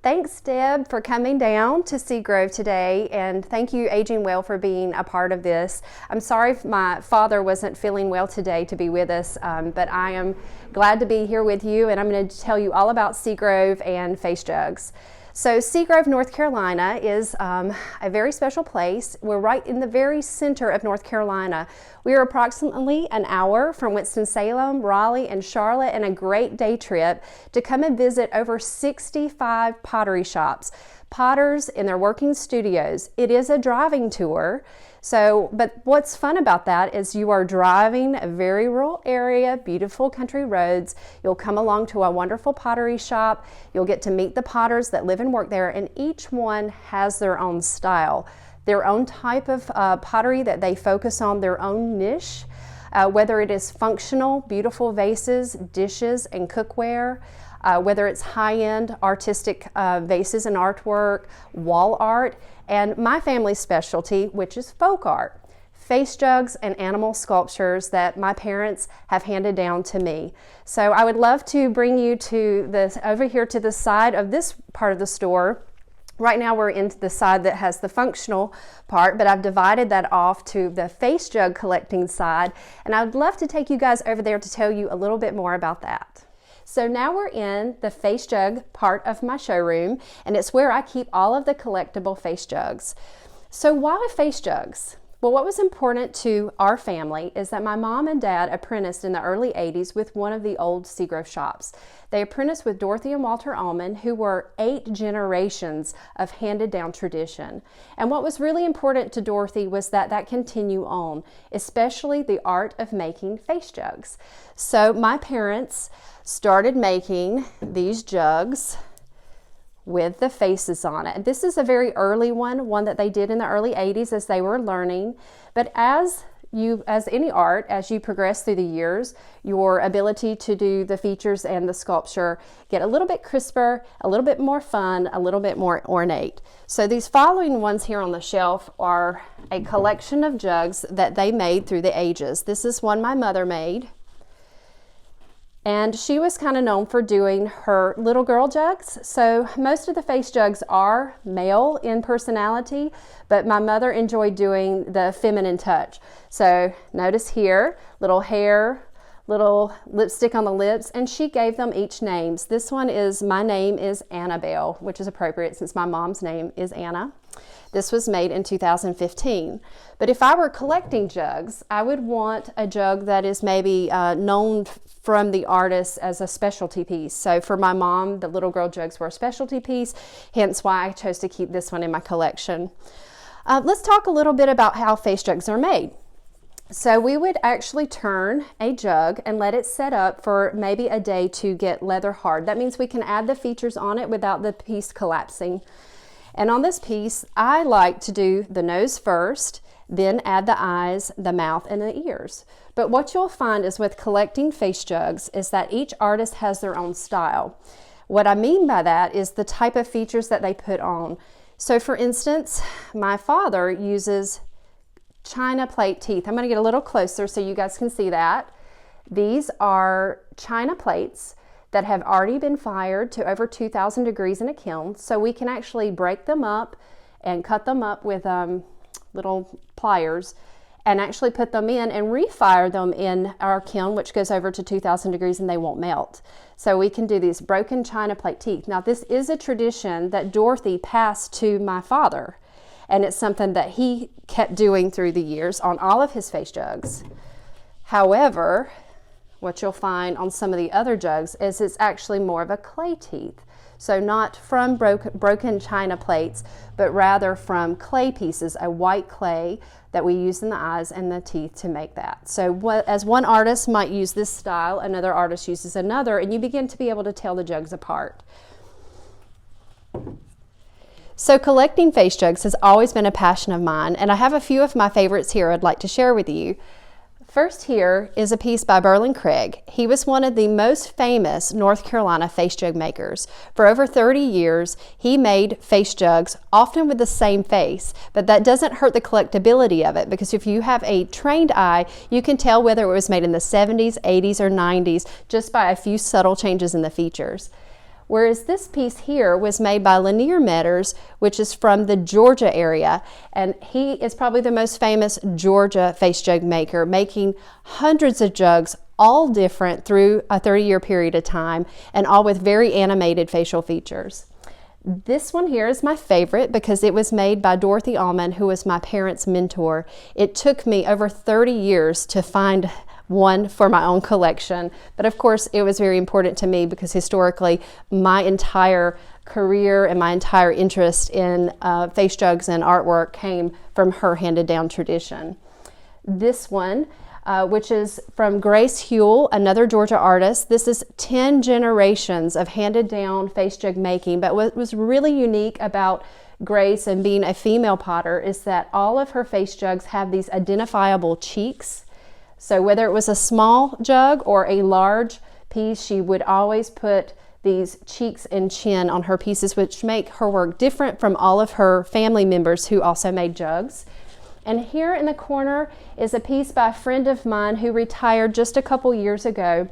Thanks, Deb, for coming down to Seagrove today, and thank you, Aging Well, for being a part of this. I'm sorry if my father wasn't feeling well today to be with us, but I am glad to be here with you, and I'm going to tell you all about Seagrove and Face Jugs. So Seagrove, North Carolina is a very special place. We're right in the very center of North Carolina. We are approximately an hour from Winston-Salem, Raleigh, and Charlotte, and a great day trip to come and visit over 65 pottery shops, potters in their working studios. It is a driving tour. But what's fun about that is you are driving a very rural area, beautiful country roads. You'll come along to a wonderful pottery shop. You'll get to meet the potters that live and work there, and each one has their own style, their own type of pottery that they focus on, their own niche, whether it is functional, beautiful vases, dishes, and cookware, whether it's high-end artistic vases and artwork, wall art, and my family's specialty, which is folk art, face jugs and animal sculptures that my parents have handed down to me. So I would love to bring you to over here to the side of this part of the store. Right now we're into the side that has the functional part, but I've divided that off to the face jug collecting side, and I'd love to take you guys over there to tell you a little bit more about that. So now we're in the face jug part of my showroom, and it's where I keep all of the collectible face jugs. So why face jugs? Well, what was important to our family is that my mom and dad apprenticed in the early 80s with one of the old Seagrove shops. They apprenticed with Dorothy and Walter Allman, who were 8 generations of handed down tradition. And what was really important to Dorothy was that continue on, especially the art of making face jugs. So my parents started making these jugs with the faces on it. This is a very early one that they did in the early 80s as they were learning. But as any art, as you progress through the years, your ability to do the features and the sculpture get a little bit crisper, a little bit more fun, a little bit more ornate. So these following ones here on the shelf are a collection of jugs that they made through the ages. This is one my mother made. And she was kind of known for doing her little girl jugs. So most of the face jugs are male in personality, but my mother enjoyed doing the feminine touch. So notice here, little hair, little lipstick on the lips, and she gave them each names. This one is, my name is Annabelle, which is appropriate since my mom's name is Anna. This was made in 2015. But if I were collecting jugs, I would want a jug that is maybe known from the artist as a specialty piece. So for my mom, the little girl jugs were a specialty piece, hence why I chose to keep this one in my collection. Let's talk a little bit about how face jugs are made. So we would actually turn a jug and let it set up for maybe a day to get leather hard. That means we can add the features on it without the piece collapsing. And on this piece, I like to do the nose first, then add the eyes, the mouth, and the ears. But what you'll find is with collecting face jugs is that each artist has their own style. What I mean by that is the type of features that they put on. So for instance, my father uses china plate teeth. I'm going to get a little closer so you guys can see that. These are china plates that have already been fired to over 2,000 degrees in a kiln, so we can actually break them up and cut them up with little pliers and actually put them in and refire them in our kiln, which goes over to 2,000 degrees, and they won't melt. So we can do these broken china plate teeth. Now this is a tradition that Dorothy passed to my father, and it's something that he kept doing through the years on all of his face jugs. However, what you'll find on some of the other jugs is it's actually more of a clay teeth. So not from broken china plates, but rather from clay pieces, a white clay that we use in the eyes and the teeth to make that. So as one artist might use this style, another artist uses another, and you begin to be able to tell the jugs apart. So collecting face jugs has always been a passion of mine, and I have a few of my favorites here I'd like to share with you. First here is a piece by Berlin Craig. He was one of the most famous North Carolina face jug makers. For over 30 years, he made face jugs, often with the same face, but that doesn't hurt the collectability of it, because if you have a trained eye, you can tell whether it was made in the 70s, 80s, or 90s just by a few subtle changes in the features. whereas this piece here was made by Lanier Metters, which is from the Georgia area, and he is probably the most famous Georgia face jug maker, making hundreds of jugs, all different through a 30-year period of time, and all with very animated facial features. This one here is my favorite because it was made by Dorothy Allman, who was my parents' mentor. It took me over 30 years to find one for my own collection, but of course it was very important to me because historically my entire career and my entire interest in face jugs and artwork came from her handed down tradition. This one, which is from Grace Huell, another Georgia artist. This is 10 generations of handed down face jug making, but what was really unique about Grace and being a female potter is that all of her face jugs have these identifiable cheeks. So whether it was a small jug or a large piece, she would always put these cheeks and chin on her pieces, which make her work different from all of her family members who also made jugs. And here in the corner is a piece by a friend of mine who retired just a couple years ago.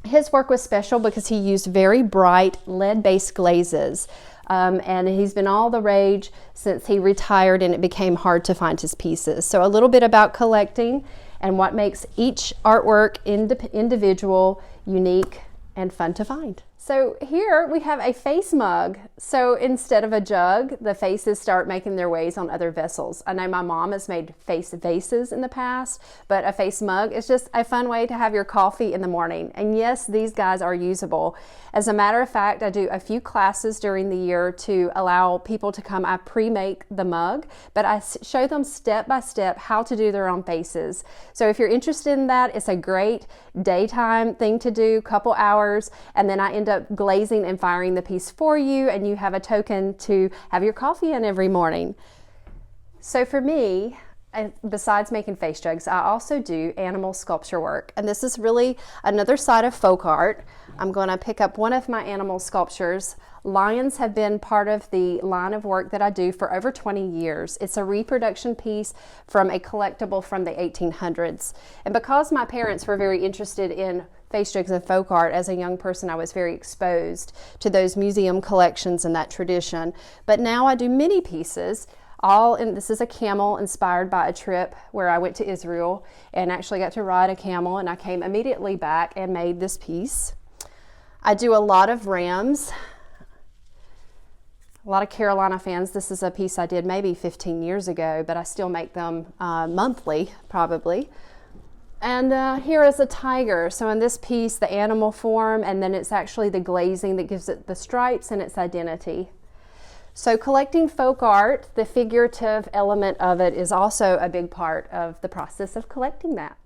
His work was special because he used very bright lead-based glazes. And he's been all the rage since he retired, and it became hard to find his pieces. So a little bit about collecting and what makes each artwork individual, unique, and fun to find. So here we have a face mug. So instead of a jug, the faces start making their ways on other vessels. I know my mom has made face vases in the past, but a face mug is just a fun way to have your coffee in the morning. And yes, these guys are usable. As a matter of fact, I do a few classes during the year to allow people to come. I pre-make the mug, but I show them step by step how to do their own faces. So if you're interested in that, it's a great daytime thing to do, couple hours, and then I end up glazing and firing the piece for you, and you have a token to have your coffee in every morning. So for me, besides making face jugs, I also do animal sculpture work, and this is really another side of folk art. I'm going to pick up one of my animal sculptures. Lions have been part of the line of work that I do for over 20 years. It's a reproduction piece from a collectible from the 1800s. And because my parents were very interested in face jugs and folk art, as a young person I was very exposed to those museum collections and that tradition. But now I do many pieces. This is a camel inspired by a trip where I went to Israel and actually got to ride a camel, and I came immediately back and made this piece. I do a lot of rams. A lot of Carolina fans, this is a piece I did maybe 15 years ago, but I still make them monthly, probably. And here is a tiger. So in this piece, the animal form, and then it's actually the glazing that gives it the stripes and its identity. So collecting folk art, the figurative element of it is also a big part of the process of collecting that.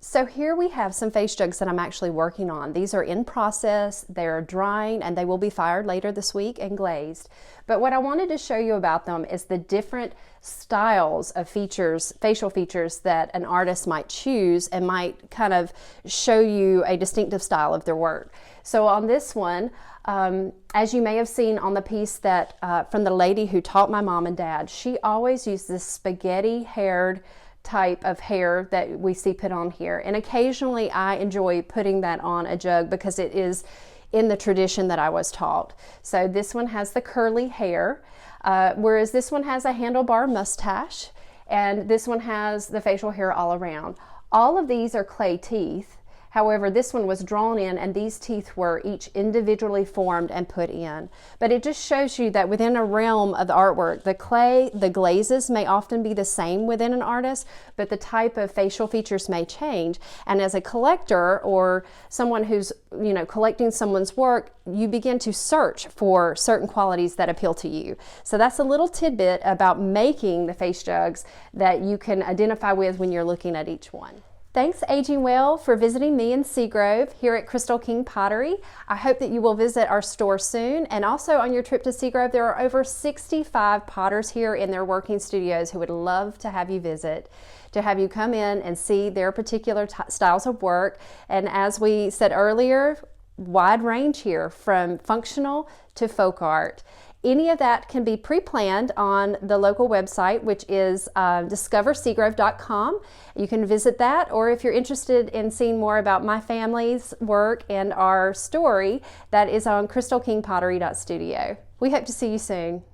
So here we have some face jugs that I'm actually working on. These are in process, they're drying, and they will be fired later this week and glazed. But what I wanted to show you about them is the different styles of features, facial features that an artist might choose and might kind of show you a distinctive style of their work. So on this one, as you may have seen on the piece that from the lady who taught my mom and dad, she always used this spaghetti-haired type of hair that we see put on here, and occasionally I enjoy putting that on a jug because it is in the tradition that I was taught. So this one has the curly hair, whereas this one has a handlebar mustache, and this one has the facial hair all around. All of these are clay teeth. However, this one was drawn in, and these teeth were each individually formed and put in. But it just shows you that within a realm of the artwork, the clay, the glazes may often be the same within an artist, but the type of facial features may change. And as a collector or someone who's, collecting someone's work, you begin to search for certain qualities that appeal to you. So that's a little tidbit about making the face jugs that you can identify with when you're looking at each one. Thanks, Aging Well, for visiting me in Seagrove here at Crystal King Pottery. I hope that you will visit our store soon. And also on your trip to Seagrove, there are over 65 potters here in their working studios who would love to have you visit, to have you come in and see their particular styles of work. And as we said earlier, wide range here from functional to folk art. Any of that can be pre-planned on the local website, which is discoverseagrove.com. You can visit that, or if you're interested in seeing more about my family's work and our story, that is on crystalkingpottery.studio. We hope to see you soon.